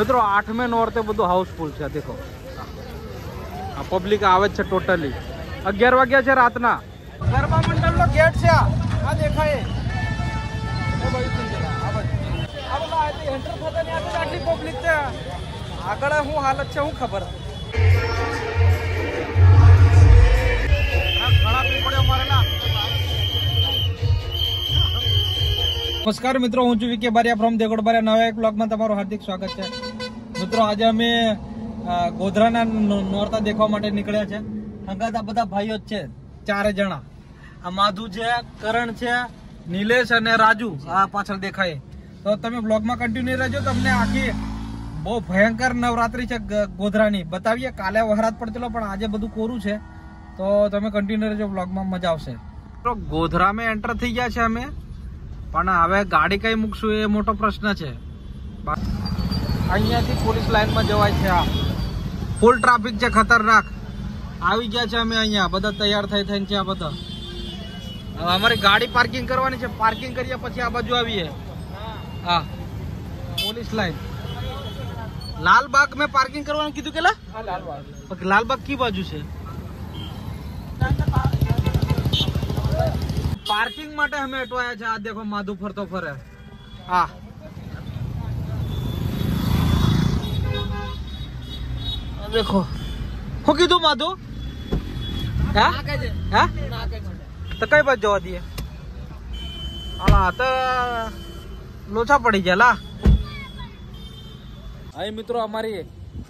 મિત્રો 8મે નોરતે બધું હાઉસફુલ છે. દેખો આ પબ્લિક આવે છે ટોટલી. 11 વાગ્યા છે રાતના. ગરબા મંડળનો ગેટ છે આ દેખાય. એ ભાઈ આ બધા એન્ટર થતા ને આટલી પબ્લિક છે. આગળ શું હાલત છે શું ખબર. ઘણા પીપળે અમારે ના. નમસ્કાર મિત્રો, હું છું વિકે બારિયા ફ્રોમ દેગોડ બારિયા. નવા એક બ્લોગમાં તમારું હાર્દિક સ્વાગત છે. મિત્રો આજે અમે ગોધરાના નોરતા દેખવા માટે નીકળ્યા છે. હંગાતા બધા ભાઈઓ જ છે, 4 જણા. આ માધુ છે, કરણ છે, નિલેશ અને રાજુ આ પાછળ દેખાય. તો તમે બ્લોગમાં કન્ટિન્યુ રહેજો. તમને આખી બહુ ભયંકર નવરાત્રી છે ગોધરાની બતાવીએ. કાલે વહરાત પડતેલો પણ આજે બધું કોરું છે. તો તમે કન્ટિન્યુ રહેજો, બ્લોગમાં મજા આવશે. તો ગોધરામાં એન્ટર થઈ ગયા છે અમે, પણ હવે ગાડી કઈ મૂકશું એ મોટો પ્રશ્ન છે. અહીંયાથી પોલીસ લાઈનમાં જવાય છે. આ ફૂલ ટ્રાફિક છે, ખતરનાક. આવી ગયા છે અમે અહીંયા, બધા તૈયાર થઈને છે આ બધા. હવે અમારી ગાડી પાર્કિંગ કરવાની છે. પાર્કિંગ કરીએ પછી આ બાજુ આવીએ. હા, પોલીસ લાઈન. લાલબાગ મેં પાર્કિંગ કરવાનું કીધું કે લાલબાગ કી બાજુ છે? પાર્કિંગ માટે અમે અટવાયા છે. આ દેખો માધુ ફરતો ફરે. હા, દેખો શું કીધું માધુ? હા તો કઈ બાજુ જવા દઈએ? હા તો લોચા પડી ગયા લા. અહીં મિત્રો અમારી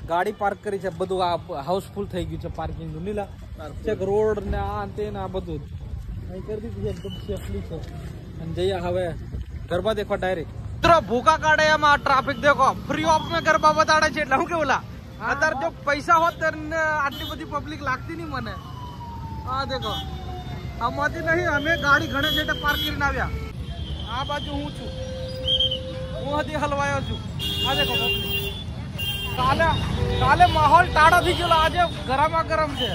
ગાડી પાર્ક કરી છે. બધું આ હાઉસફુલ થઈ ગયું છે પાર્કિંગ નું. લીલા ચેક રોડ ને આ તે ને આ બધું અહીં કરી દીધું છે. એકદમ સેફલી છે. અને જઈએ હવે ગરબા દેખવા ડાયરેક્ટ. મિત્રો ભૂકા કાઢે એમાં ટ્રાફિક દેખો. ફ્રી ઓફ માં ગરબા બતાડે છે એટલે હું કેવું લા. અત્યારે જો પૈસા હોત તો આટલી બધી પબ્લિક લાગતી નહીં મને. હા દેખો આમાંથી નહીં, અમે ગાડી ઘણે છે પાર્ક કરીને આવ્યા. આ બાજુ હું છું, હું હજી હલવાયો છું. આ દેખો કાલે માહોલ ટાળો થઈ ગયો, આજે ગરમા ગરમ છે.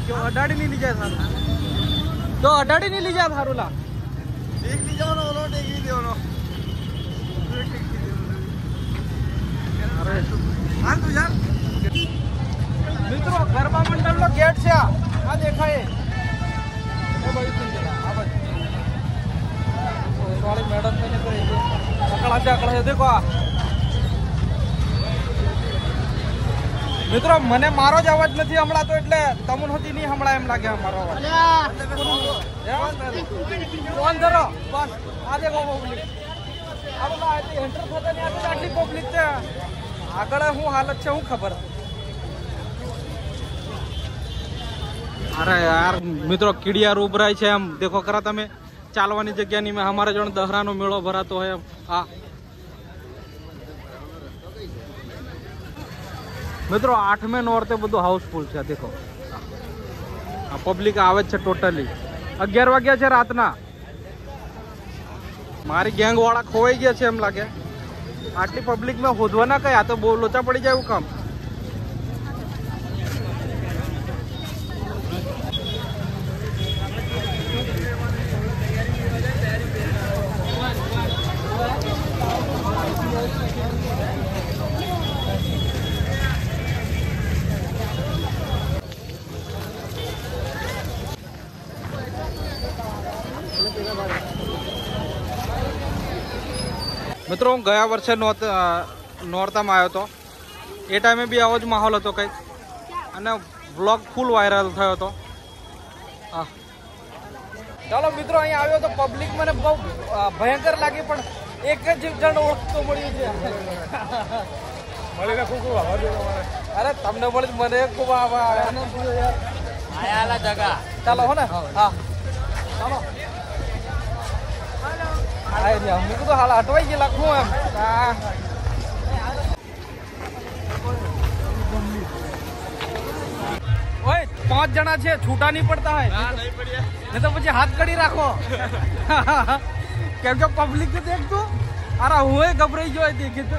ક્यों અડાડી નહીં લઈ જાય સારું? તો અડાડી નહીં લઈ જાય સારું લા. એક લઈ જવાનો, ઓલો ટેક લઈ દેવાનો. મિત્રો ગરબા મંડળનો ગેટ છે આ દેખાય. એ ભાઈ આ બાજુ વાળી મેડમ થઈને કરી છે. અકળા દેખો. મિત્રો મને મારો જ અવાજ નથી હમણાં તો, એટલે તમને હોતી નહીં હમણાં એમ લાગે મારો અવાજ. ફોન ધરો બસ. આ દેખો પબ્લિક. એન્ટર થતા ને આટલી પબ્લિક છે. આગળ શું હાલત છે શું ખબર. અરે યાર મિત્રો કીડિયાર ઉભરાય છે એમ દેખો ખરા તમે. ચાલવાની જગ્યા ની મેં અમારે જોડે દહરાનો મેળો ભરાતો હોય એમ. હા મિત્રો 8મે નોરતે બધું હાઉસફુલ છે. દેખો આ પબ્લિક આવે છે ટોટલી. 11 વાગ્યા છે રાતના. મારી ગેંગ વાળા ખોવાઈ ગયા છે એમ લાગે. આટલી પબ્લિક મેં હોદવા ના કઈ. આ તો બહુ લોચા પડી જાય એવું કામ. મિત્રો હું ગયા વર્ષે નોરતામાં આવ્યો હતો. એ ટાઈમે બી આવો જ માહોલ હતો કંઈક, અને વ્લોગ ફૂલ વાયરલ થયો હતો. હા ચાલો મિત્રો અહીંયા આવ્યો તો પબ્લિક મને બહુ ભયંકર લાગી, પણ એક જ જણ ઓળખતો મળ્યું છે. મળીને ખૂબ અરે તમને મળી મને ખૂબ આયા જગા. ચાલો હો ને. હા ચાલો. મેં કીધું હાલ હટવાઈ ગયેલા શું એમ. ઓય 5 જણા છે, છૂટા નહીં પડતા હોય ને તો પછી હાથ કડી રાખો. કેમ કે પબ્લિક તો દેખતું. અરે હું ગભરાઈ ગયો દેખી તો.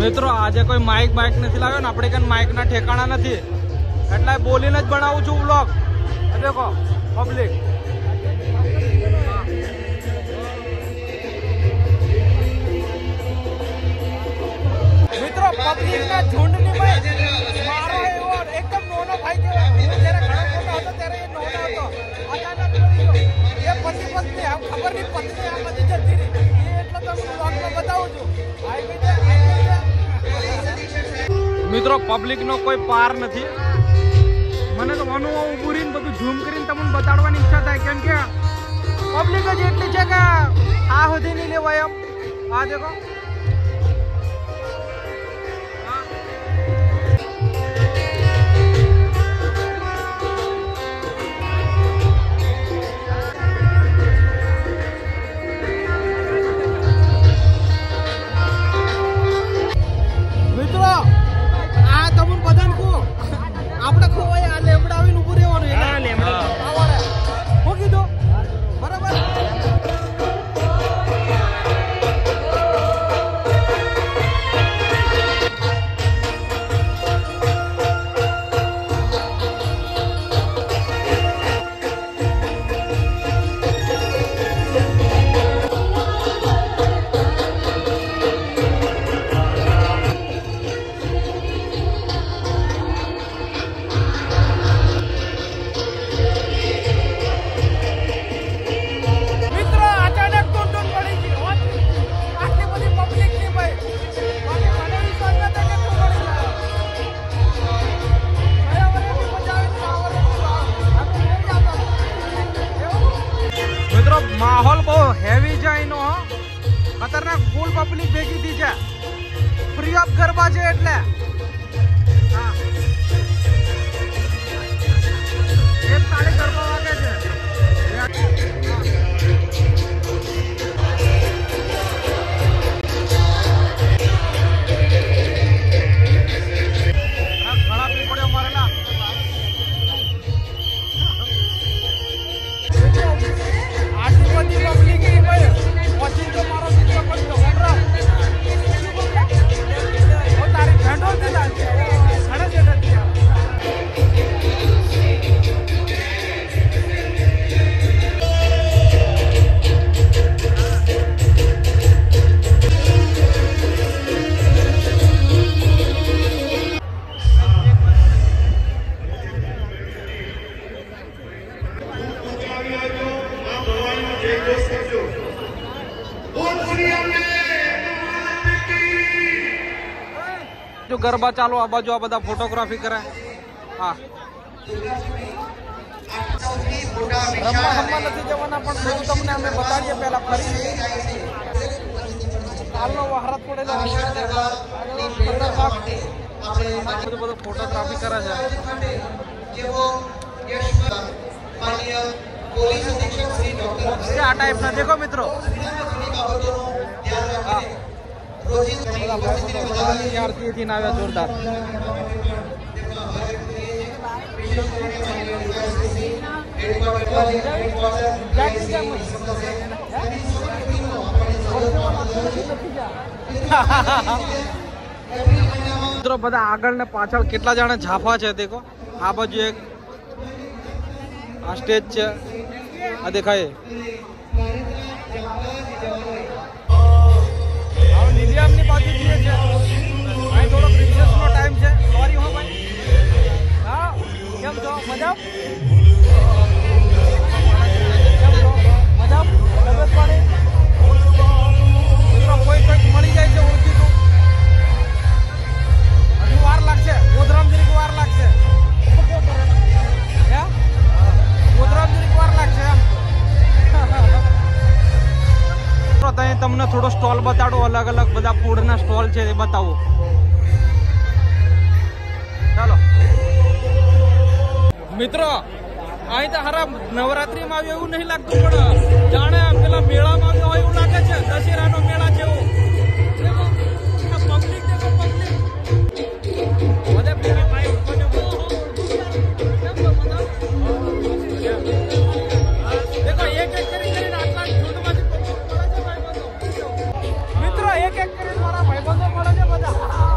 મિત્રો આજે કોઈ માઇક નથી લાવ્યો ને, આપણે કઈ માઇક ના ઠેકાણા નથી એટલે બોલીને જ બનાવું છું વ્લોગ. દેખો પબ્લિક મિત્રો, પબ્લિક ના ઝુંડની મારો એવો એકદમ નાનો ભાઈ કહેવાય. હું જ્યારે ઘણો મોટો હતો ત્યારે એ નાનો હતો. અચાનક મરી ગયો. એ પતિ પત્ની આમ ખબર નહીં પત્ની આ બધી જતી રહી. એ એટલે તો વ્લોગમાં બતાવું છું. મિત્રો પબ્લિક નો કોઈ પાર નથી. મને તો વાનું ઉભું રહીને બધું ઝૂમ કરીને તમને બતાડવાની ઈચ્છા થાય, કેમ કે પબ્લિક જ એટલી છે કે આ સુધી નહીં લેવાય એમ. આ દેખો માહોલ બહુ હેવી છે એનો. ખતરનાક ફૂલ પબ્લિક ભેગી થઈ છે. ફ્રી ઓફ ગરબા છે એટલે એક તાળી ગરબા વાગે છે. ઘણા પીપળીઓ મારેલા. जो गरबा चालू आ बाजू आ बदा फोटोग्राफी करे. हाँ रमवा हम्मा નથી જવાના, પણ બધું તમને અમે બતાડીએ પહેલા ફરી. હાલનો વહારત પડેલો બધું ફોટોગ્રાફી કરે છે. આ ટાઈપ ના દેખો મિત્રો. આરતી થી આવ્યા જોરદાર. મિત્રો બધા આગળ ને પાછળ કેટલા જણા ઝાફા છે દેખો. આ બાજુ એક આ સ્ટેજ છે, આ દેખાય. ની બાજુ જઈએ છે. અહીં થોડો રિસેસ નો ટાઈમ છે. સોરી હો ભાઈ. હા કેમ છો? મજા મજા તબિયત પાણી મિત્રો કોઈ કંઈક મળી જાય છે ઓળખીતું. હજુ વાર લાગશે. ગોધરામ જરીક વાર લાગશે. ગોધરામ જરીક વાર લાગશે એમ. તમને થોડો સ્ટોલ બતાડો. અલગ અલગ બધા ફૂડ ના સ્ટોલ છે એ બતાવો. ચાલો મિત્રો, અહીં તો હારા નવરાત્રીમાં આવ્યું એવું નહીં લાગતું, પણ જાણે પેલા મેળામાં આવ્યો હોય એવું લાગે છે. દશેરાનો મેળા જેવો. પબ્લિક દેખો પબ્લિક. બધા પેલા ભાઈ દેખો એક એક કરીને આટલા ઝૂંડમાંથી મિત્રો એક એક કરીને મારા ભાઈબંધો મળે છે બધા.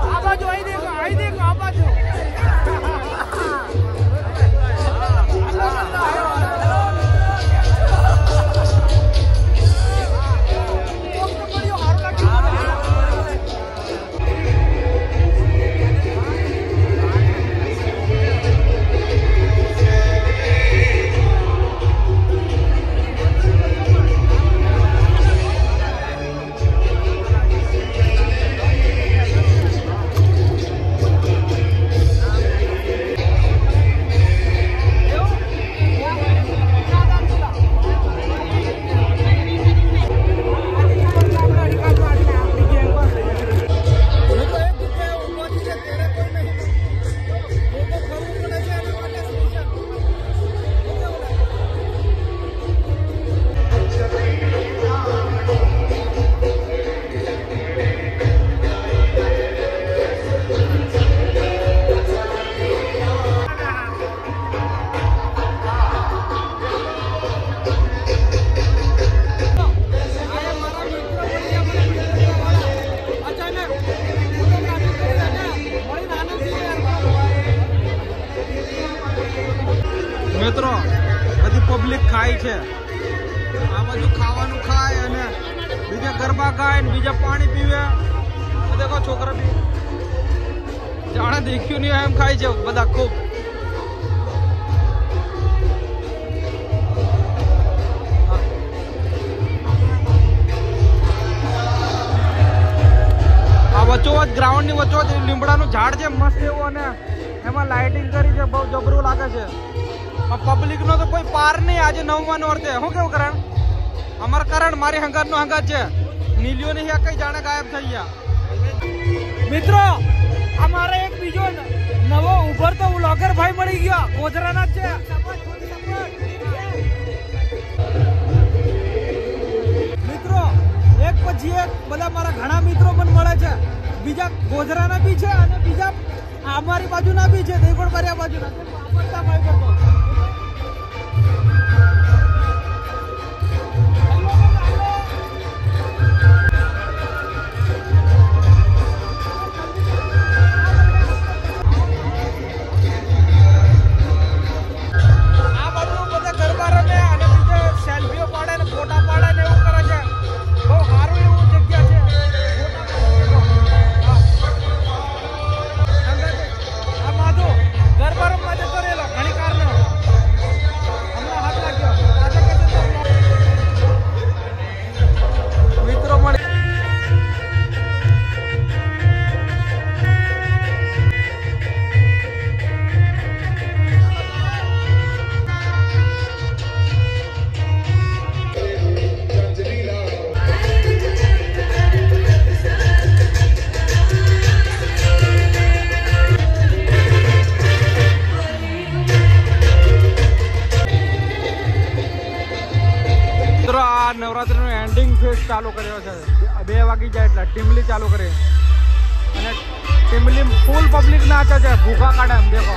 ખાય છે, આ બધું ખાવાનું ખાય અને બીજા ગરબા ખાય ને બીજા પાણી પીવે. દેખો છોકરા બી જાણે દેખ્યું નહીં એમ ખાય છે બધા ખૂબ. આ વચ્ચોવચ ગ્રાઉન્ડ ની વચ્ચોવચ લીમડાનું ઝાડ છે મસ્ત એવું અને એમાં લાઇટિંગ કરી છે, બહુ જબરું લાગે છે. પબ્લિક નો તો કોઈ પાર નહીં આજે 9મા નોરતે. શું કેવું કરણ? અમાર કરણ મારી હંગાત નો હંગાત છે. નીલિયો નહીં કઈ જાણે ગાયબ થઈ ગયા. મિત્રો અમારે એક બીજો નવો ઉભરતો વ્લોગર ભાઈ મળી ગયો, ગોધરાના જ છે. મિત્રો એક પછી એક બધા મારા ઘણા મિત્રો પણ મળે છે, બીજા ગોધરાના બી છે અને બીજા અમારી બાજુના બી છે, દેવગઢ બાજુના. નવરાત્રીનો એન્ડિંગ ફેસ ચાલુ કર્યો છે. 2 વાગી જાય એટલે ટીમલી ચાલુ કરી અને ટીમલી ફૂલ પબ્લિક નાચે છે, ભૂખા કાઢે એમ. દેખો